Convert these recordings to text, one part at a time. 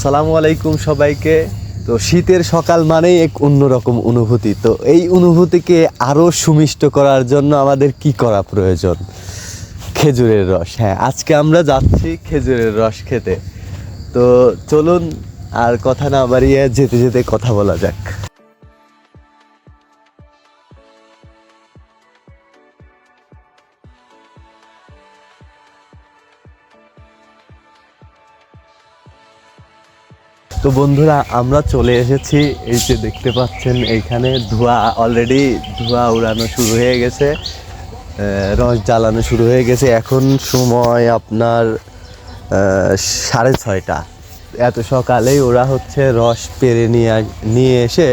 আসসালামু আলাইকুম সবাইকে। তো শীতের সকাল মানেই এক অন্যরকম অনুভূতি। তো এই অনুভূতিকে আরও সুমিষ্ট করার জন্য আমাদের কি করা প্রয়োজন? খেজুরের রস। হ্যাঁ, আজকে আমরা যাচ্ছি খেজুরের রস খেতে। তো চলুন আর কথা না বাড়িয়ে যেতে যেতে কথা বলা যাক। তো বন্ধুরা, আমরা চলে এসেছি। এই যে দেখতে পাচ্ছেন এইখানে অলরেডি ধোঁয়া উড়ানো শুরু হয়ে গেছে, রস জ্বালানো শুরু হয়ে গেছে। এখন সময় আপনার 6:30। এত সকালেই ওরা হচ্ছে রস পেরে নিয়ে এসে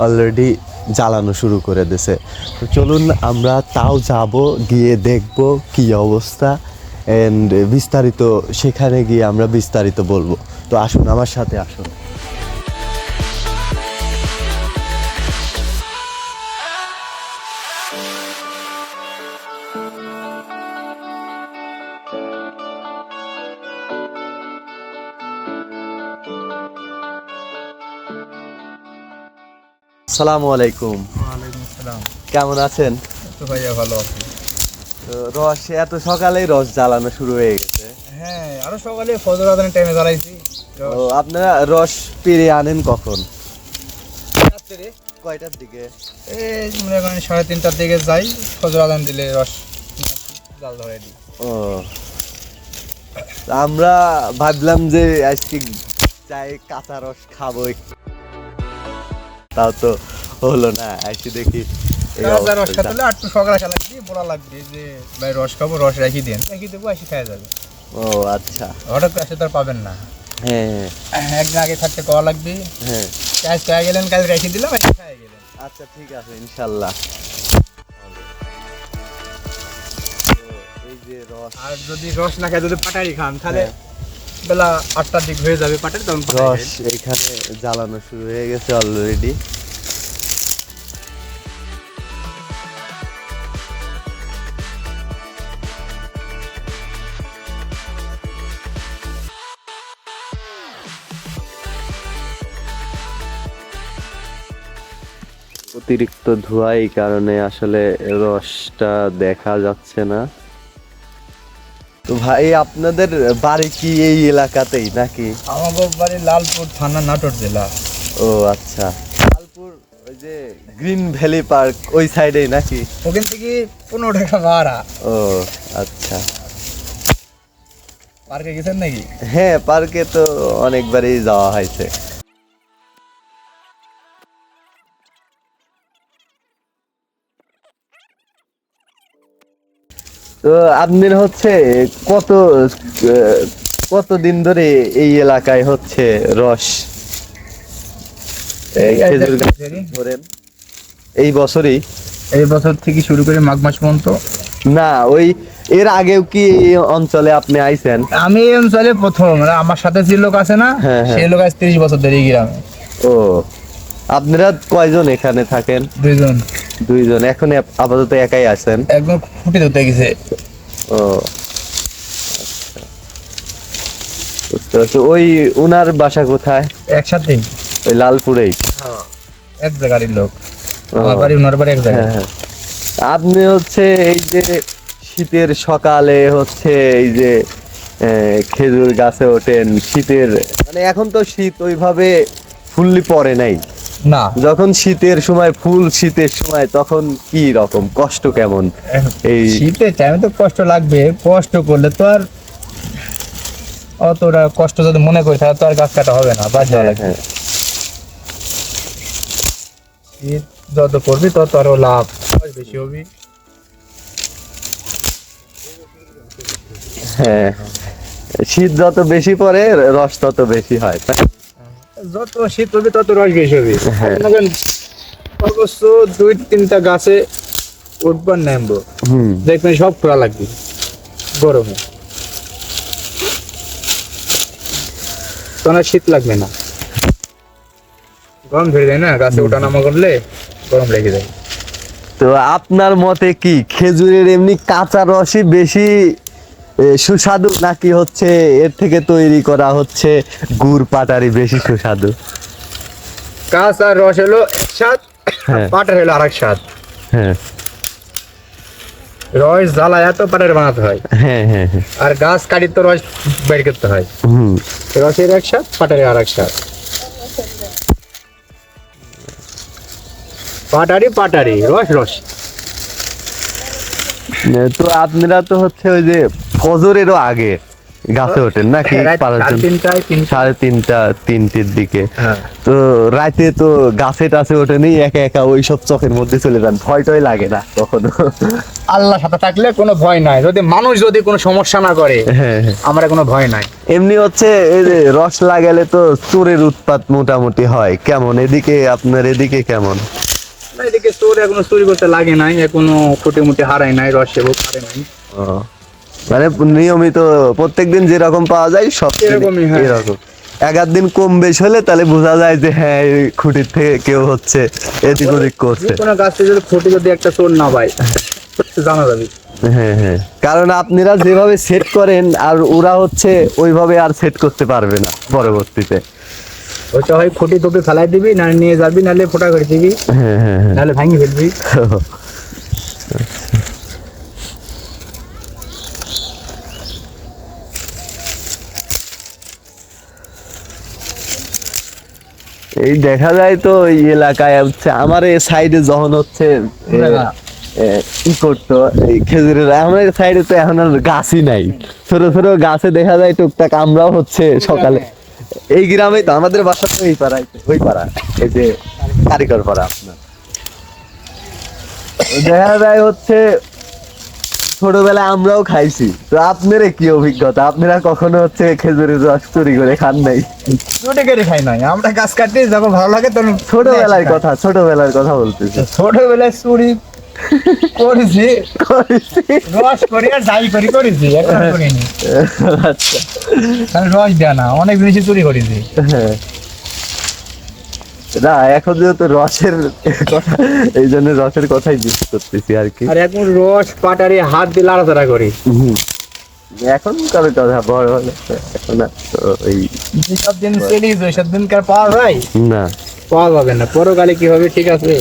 অলরেডি জ্বালানো শুরু করে দিয়েছে। তো চলুন আমরা তাও যাব, গিয়ে দেখব কি অবস্থা, এন্ড বিস্তারিত সেখানে গিয়ে আমরা বিস্তারিত বলবো। তো আসুন, আমার সাথে আসুন। আসসালামু আলাইকুম। ওয়ালাইকুম আসসালাম। কেমন আছেন? তো ভাইয়া ভালো আছি। তো এত সকালেই রস জ্বালানো শুরু হয়ে গেছে। হ্যাঁ, আরো সকালে ফজর আজানের টাইমে জ্বালাইছি। ও, আপনারা রস পেরে আনেন কখন? রাত্রে কয়টার দিকে? এই মনে করেন 3:30টার দিকে যাই, ফজর আজান দিলে রস জাল ধরে দিই। ও, আমরা ভাবলাম যে আজকে চাই কাঁচা রস খাবো একটু, তাও তো হলো না। আজকে দেখি এই কাঁচা রস অবস্থা। খেতে হলে একটু সকালে খেলা দিয়ে বলা লাগবে যে ভাই রস খাবো, রস রেখে দেন, রেখে দেবো, এসে খাওয়া যাবে। ও আচ্ছা। হঠাৎ করে এসে তো আর পাবেন না, হ্যাঁ একদিন আগে থাকতে কওয়া লাগবে। হ্যাঁ, কাজ পেয়ে গেলেন, কাজ রেখে দিলাম, এসে খাওয়া গেলেন। আচ্ছা ঠিক আছে, ইনশাল্লাহ। এই যে রস, আর যদি রস না খায়, যদি পাটারি খান, তাহলে বেলা 8টার দিক হয়ে যাবে পাটারি, তখন রস এইখানে জ্বালানো শুরু হয়ে গেছে অলরেডি। অতিরিক্ত ধোঁয়া, এই কারণে আসলে রসটা দেখা যাচ্ছে না। তো ভাই, আপনাদের বাড়ি কি এই এলাকাতেই নাকি? আমাদের বাড়ি লালপুর থানা, নাটোর জেলা। ও আচ্ছা, লালপুর ওই যে গ্রিন ভ্যালি পার্ক ওই সাইডেই নাকি? ওখান থেকে 15 টাকা ভাড়া। ও আচ্ছা। পার্কে গেছেন নাকি? হ্যাঁ, পার্কে তো অনেকবারই যাওয়া হয়েছে। তো আপনার হচ্ছে কতদিন ধরে এই এলাকায় হচ্ছে রস খেজুর গাছ ধরেন? এই বছরই? এই বছর থেকে শুরু করে মাঘ মাস পর্যন্ত। না, ওই এর আগেও কি এই অঞ্চলে আপনি আইছেন? আমি এই অঞ্চলে প্রথম, মানে আমার সাথে যে লোক আছে না, হ্যাঁ, হ্যাঁ। সেই লোক আজ 30 বছর ধরে এই গ্রামে। ও, আপনারা কয়জন এখানে থাকেন? 2 জন। এখন আপাতত একাই আছেন? একদম ফুটে ধরতে গেছে। ও আচ্ছা, বুঝতে পারছি। ওই উনার বাসা কোথায়? একসাথে ওই লালপুরেই? এক জায়গার লোক। ও, আমার বাড়ি, ওনার বাড়ি এক জায়গায়। হ্যাঁ হ্যাঁ। আপনি হচ্ছে এই যে শীতের সকালে হচ্ছে এই যে খেজুর গাছে ওঠেন, শীতের মানে এখন তো শীত ওইভাবে ফুললি পড়ে নাই। না, যখন শীতের সময় ফুল, শীতের সময় তখন কি রকম কষ্ট, কেমন? এই শীতের টাইমে তো কষ্ট লাগবে, কষ্ট করলে তো আর অতটা কষ্ট যদি মনে করি তাহলে তো আর গাছ কাটা হবে না, বাদ দেওয়া হ্যাঁ লাগবে। হ্যাঁ, শীত যত করবি তত আরো লাভ বেশি হবে। হ্যাঁ, শীত যত বেশি পড়ে রস তত বেশি হয়। যত শীত হবে তত রস বেশি হবে। হ্যাঁ। অবশ্য 2-3টা গাছে উঠবার নামবো, দেখবেন সব খোলা লাগবে গরমে, তখন আর শীত লাগবে না। গরম ধরে যায় না, গাছে ওঠা নামা করলে গরম লেগে যায়। তো আপনার মতে কি খেজুরের এমনি কাঁচা রসই বেশি সুস্বাদু নাকি হচ্ছে এর থেকে তৈরি করা হচ্ছে গুড় পাটারি বেশি সুস্বাদু? গাছ আর রস হলো এক স্বাদ, হ্যাঁ। পাটার হলো আরেক স্বাদ। হ্যাঁ রস জ্বালায় এত পাটার বানাতে হয়, হ্যাঁ হ্যাঁ হ্যাঁ। আর গাছ কাটি তো রস বের করতে হয়। হুম। রসের এক স্বাদ, পাটারের আরেক স্বাদ। পাটারি পাটারি, রস রস। তো আপনারা তো হচ্ছে ওই যে ফজরেরও আগে গাছে ওঠেন নাকি? রাত পাড়ার জন্য? 3:30 3টের দিকে। হ্যাঁ। তো রাতে তো গাছে টাছে ওঠেনি, একা একা ওই সব চকের মধ্যে চলে যান, ভয় টয় লাগে না কখনো? আল্লাহ সাথে থাকলে কোনো ভয় নাই, যদি মানুষ যদি কোনো সমস্যা না করে হ্যাঁ হ্যাঁ। আমার কোনো ভয় নাই। এমনি হচ্ছে এই যে রস লাগালে তো চোরের উৎপাত মোটামুটি হয়, কেমন এদিকে? আপনার এদিকে কেমন? না, এদিকে চোর এখনো চুরি করতে লাগে নাই, এখনো খুঁটে মুটে হারায় নাই, রস সেবক হারে নাই। ও, মানে নিয়মিত প্রত্যেকদিন যেরকম পাওয়া যায় সব এরকমই, হ্যাঁ। এরকম। এক আধ দিন কম বেশ হলে তাহলে বোঝা যায় যে হ্যাঁ এই খুঁটির থেকে কেউ হচ্ছে এদিক ওদিক করছে। কোনো গাছ থেকে যদি খুঁটে যদি একটা চোর না পায় জানা যাবে। হ্যাঁ হ্যাঁ, কারণ আপনারা যেভাবে সেট করেন আর ওরা হচ্ছে ওইভাবে আর সেট করতে পারবে না পরবর্তীতে। ওইটা হয় খুঁটি টুপি ফেলাই দিবি, না নিয়ে যাবি, নাহলে ফোটা করে দিবি, হ্যাঁ হ্যাঁ হ্যাঁ। নাহলে ভাঙি ফেলবি। এই দেখা যায় তো এই এলাকায় হচ্ছে আমার এই সাইডে যখন হচ্ছে কি করতো এই খেজুরের, আমার সাইডে তো এখন আর গাছই নাই, ছোট ছোট গাছে দেখা যায় টুকটাক। আমরাও হচ্ছে সকালে এই গ্রামে তো আমাদের বাসা তো এই পাড়ায়, ওই পাড়া, এই যে কারিগর পাড়া আপনার। দেখা যায় হচ্ছে ছোটবেলায় আমরাও খাইছি। তো আপনার কি অভিজ্ঞতা? আপনারা কখনো হচ্ছে খেজুরের রস চুরি করে খান নাই? চুরি করে খাই নাই, আমরা গাছ কাটতে যখন ভালো লাগে তখন ছোটবেলার কথা বলতেছি। ছোটবেলায় চুরি করেছি, রস করি আর যাই করি করেছি, এখন আর করিনি। আচ্ছা। কারণ রস দেয় না, অনেক জিনিসই চুরি করেছি। হ্যাঁ। না এখন যেহেতু রসের কথা, এই জন্য রসের কথাই জিজ্ঞেস করতেছি আর কি। আর এখন রস পাটারি হাত দিয়ে লাড়াচাড়া করি। হুম। এখন কারো কথা বড় হলে এখন আর তো এই যেসব দিন চলি ওইসব দিনকার পাওয়া যায় না, পাওয়া যাবে না, পরকালে কি হবে ঠিক আছে।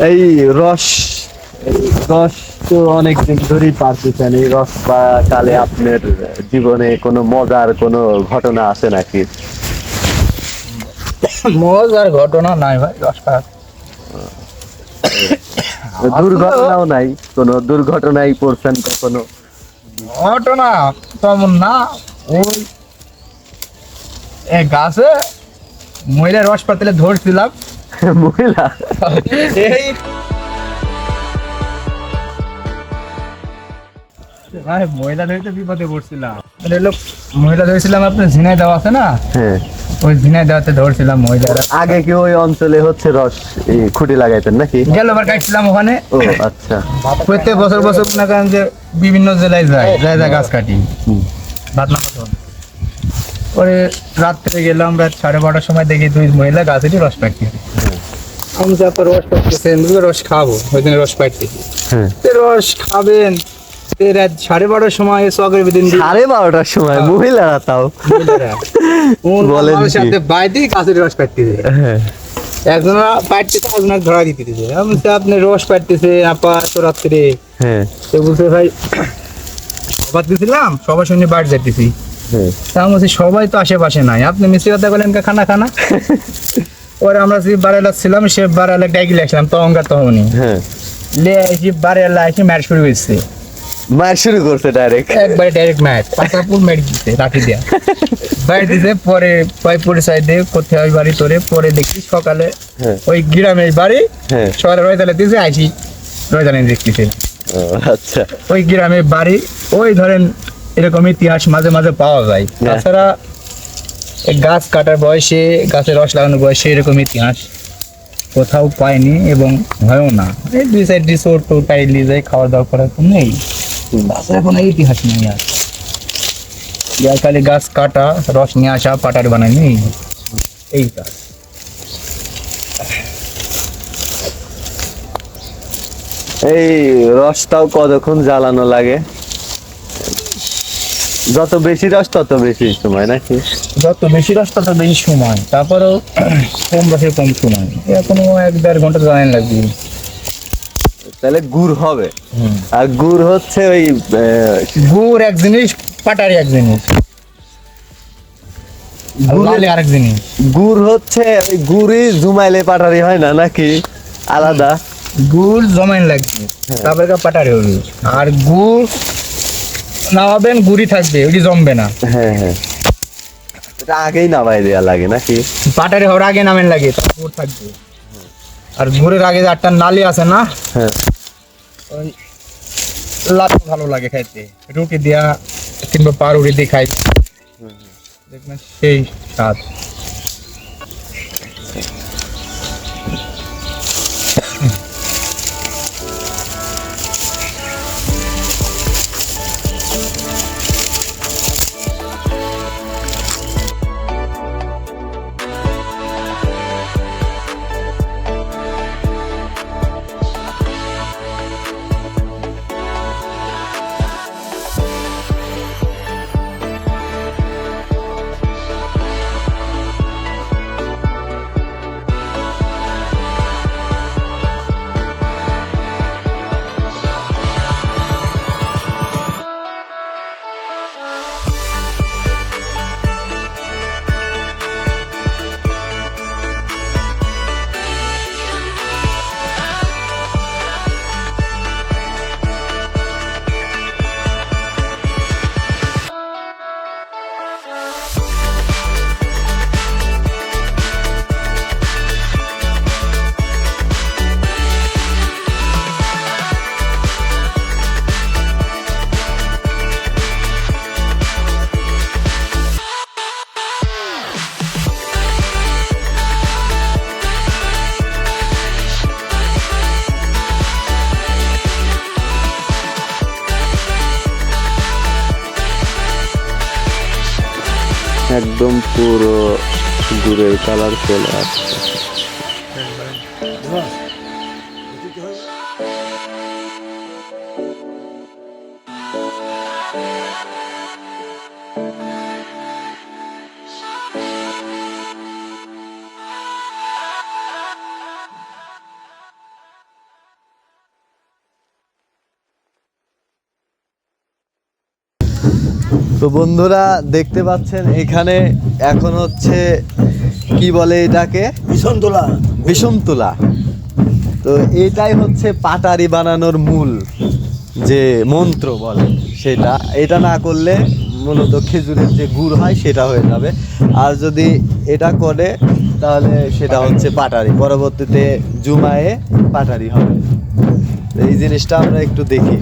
এই রস তো অনেকদিন ধরেই পারতেছেন। এই রস বা কালে আপনার জীবনে কোনো মজার কোনো ঘটনা আছে নাকি? মজার ঘটনা নাই ভাই, রস খাওয়া। দুর্ঘটনাও নাই? কোনো দুর্ঘটনায় পড়ছেন কখনো? ঘটনা তেমন না, ওই এক গাছে মহিলা রস পাতলে ধরছিলাম, মহিলা? এই ভাই মহিলা ধরতে বিপদে পড়ছিলাম। মানে হলো মহিলা ধরেছিলাম, আপনার ঝিনাই দেওয়া আছে না, হ্যাঁ। ওই ঝিনাই দেওয়াতে ধরছিলাম মহিলারা। আগে কি ওই অঞ্চলে হচ্ছে রস এই খুঁটি লাগাইতেন নাকি? গেলবার কাটছিলাম ওখানে। ও আচ্ছা। প্রত্যেক বছর বছর মনে করেন যে বিভিন্ন জেলায় যায় গাছ কাটি, হুম। ভাত না মতন। পরে রাত্রে গেলাম, রাত 12:30টার সময় দেখি দুই মহিলা গাছেরই রস পাইতেছে। আমি যা তো রস পাইতেছে, রস খাবো, ওই দিন রস পাইতেছি। হ্যাঁ। রস খাবেন, রাত 12:30টার সময় চকের বিদিন 12:30টার সময় মহিলারা তাও বলেন কি? সাথে বাইরে গাছের রস পাইতেছে। হ্যাঁ। একজনা পাইতেছে, একজনা ধরা দিতেছে। আমি বলছি, আপনি রস পাইতেছে আপা এত রাত্রে? হ্যাঁ। সে বলছে, ভাই সবার দিয়েছিলাম, সবার সঙ্গে বাড়ি যাইতেছি। হ্যাঁ। তা আমি বলছি, সবাই তো আশেপাশে নাই, আপনি মিষ্টি কথা বলেন খানা খানা। পরে আমরা যে বারেলা ছিলাম, সে বারেলা ডাইকি লাগছিলাম তখনই হ্যাঁ। লে এসে বারেলা এসে ম্যাচ শুরু হয়েছে। মার শুরু করছে ডাইরেক্ট? একবারে ডাইরেক্ট ম্যাচ, পাতাপুর ম্যাচ দিতে লাঠি দিয়া বাইরে দিতে। পরে পাই পরিচয় দিয়ে কোথায় ওই বাড়ি তোরে। পরে দেখি সকালে হ্যাঁ। ওই গ্রামে বাড়ি, হ্যাঁ। শহরে রয়তালে দিয়েছে, আইসি রয়তালে দেখতেছে ও আচ্ছা। ওই গ্রামে বাড়ি। ওই ধরেন এরকম ইতিহাস মাঝে মাঝে পাওয়া যায়। তাছাড়া এই গাছ কাটার বয়সে, গাছের রস লাগানোর বয়সে এরকম ইতিহাস কোথাও পাইনি এবং হয়ও না। এই দুই সাইড রিসোর্ট টাইলি যায়, খাওয়া দাওয়া করার তো নেই, তাছাড়া কোনো ইতিহাস নেই। আর ইয়ার খালি গাছ কাটা, রস নিয়ে আসা, পাটার বানায় নেই এই কাজ। এই রসটাও কতক্ষণ জ্বালানো লাগে? যত বেশি রস তত বেশি সময় নাকি? যত বেশি রস তত বেশি সময়, তারপরেও কম রসে কম সময়, এখনো 1-1.5 ঘন্টা জ্বালানি লাগবে। তাহলে গুড় হবে। আর গুড় হচ্ছে ওই গুড় এক জিনিস, পাটারি এক জিনিস, লালি আরেক জিনিস। গুড় হচ্ছে ওই গুড়ই জুমাইলে পাটারি হয় না নাকি আলাদা? গুড় জমাইন লাগবে, তারপরে পাটারি হবে। আর গুড় নামাবেন গুড়ি থাকবে, ওইটি জমবে না। হ্যাঁ হ্যাঁ, এটা আগেই নামাই দেওয়া লাগে নাকি? পাটারি হওয়ার আগে নামেন লাগে, তারপর গুড় থাকবে। আর গুড়ের আগে যে একটা নালি আছে না, হ্যাঁ, ওই লাড্ডু ভালো লাগে খাইতে, রুটি দিয়া কিংবা পাউরুটি দিয়ে খাই, দেখবেন সেই স্বাদ। একদম পুরো গুড়ের কালার চলে আসছে। তো বন্ধুরা দেখতে পাচ্ছেন এখানে এখন হচ্ছে কি বলে এটাকে, বিষম তোলা। তো এটাই হচ্ছে পাটারি বানানোর মূল যে মন্ত্র বলে সেটা। এটা না করলে মূলত খেজুরের যে গুড় হয় সেটা হয়ে যাবে, আর যদি এটা করে তাহলে সেটা হচ্ছে পাটারি, পরবর্তীতে জুমায়ে পাটারি হবে। এই জিনিসটা আমরা একটু দেখি।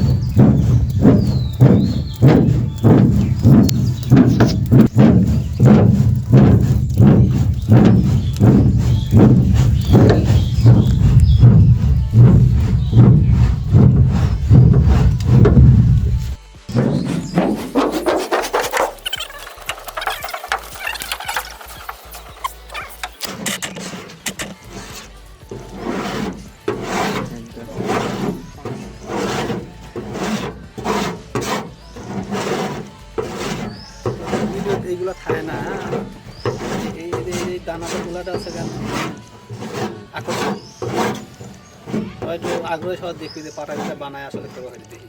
এইগুলো খায় না, এই দানাটা গুলাটা আছে কেন আকর্ষণ হয়তো আগ্রহ সহ দেখবি যে পাটালিটা বানায় আসলে কেউ হয়তো দেখি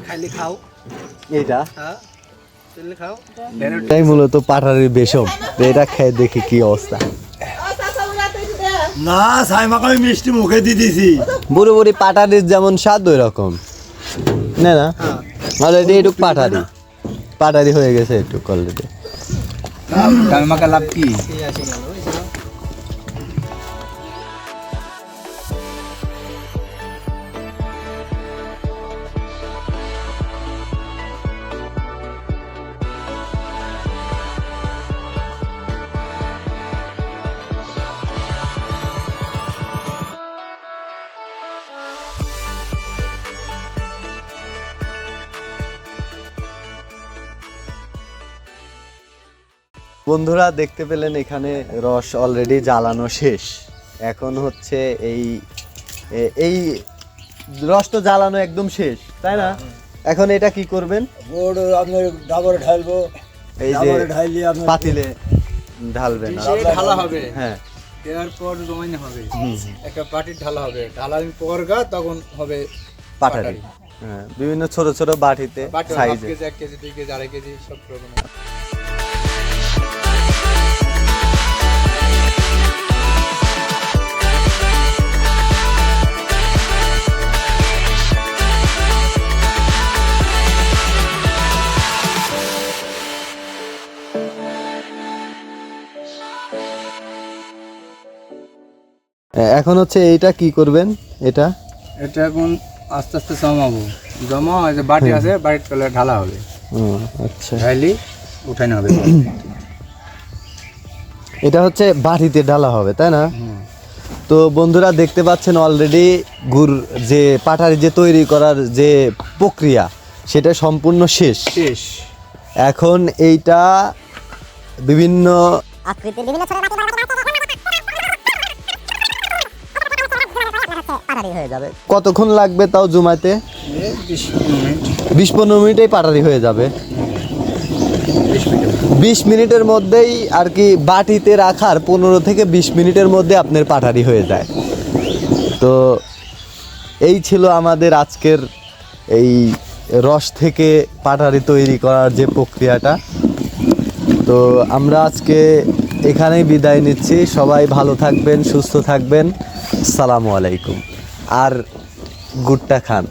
খাইলে খাও এটা হ্যাঁ তাহলে খাও। এটাই মূলত পাটারির বেশম। তো এটা খেয়ে দেখি কি অবস্থা। না সাইমাকে আমি মিষ্টি মুখে দিয়ে দিয়েছি। বুড়ো বুড়ি পাটারির যেমন স্বাদ ওই রকম না না, অলরেডি একটু পাটারি পাটারি হয়ে গেছে একটু অলরেডি। আমাকে লাভ কি? এই আসে গেল এই যে। বন্ধুরা দেখতে পেলেন এখানে রস অলরেডি জ্বালানো শেষ। এখন হচ্ছে এই রস তো জ্বালানো একদম শেষ তাই না? এখন এটা কি করবেন? গুড় আপনার ডাবরে ঢালবো, এই যে ডাবরে ঢাইলে আপনার পাতিলে ঢালবেন। ঢালা হবে, হ্যাঁ দেওয়ার পর জমাইনে হবে, একটা পাটির ঢালা হবে, ঢালার পর তখন হবে পাটারি। হ্যাঁ বিভিন্ন ছোট ছোট বাটিতে সাইজে। 1 কেজি 2 কেজি 2.5 কেজি সব রকম। এখন হচ্ছে এইটা কি করবেন? এটা এটা এখন আস্তে আস্তে জমাবো, জমা যে বাটি আছে বাটির তলে ঢালা হবে, আচ্ছা ঢাইলি উঠানো হবে। এটা হচ্ছে বাটিতে ঢালা হবে তাই না? তো বন্ধুরা দেখতে পাচ্ছেন অলরেডি গুড় যে পাটারি যে তৈরি করার যে প্রক্রিয়া সেটা সম্পূর্ণ শেষ। এখন এইটা বিভিন্ন আকৃতির বিভিন্ন ছোট পাটারি হয়ে যাবে। কতক্ষণ লাগবে তাও জমাইতে? 20-15 মিনিটেই পাটারি হয়ে যাবে। 20 মিনিটের মধ্যেই আর কি বাটিতে রাখার 15 থেকে 20 মিনিটের মধ্যে আপনার পাটারি হয়ে যায়। তো এই ছিল আমাদের আজকের এই রস থেকে পাটারি তৈরি করার যে প্রক্রিয়াটা। তো আমরা আজকে এখানেই বিদায় নিচ্ছি। সবাই ভালো থাকবেন, সুস্থ থাকবেন। আসসালামু আলাইকুম। আর গুড়টা খান।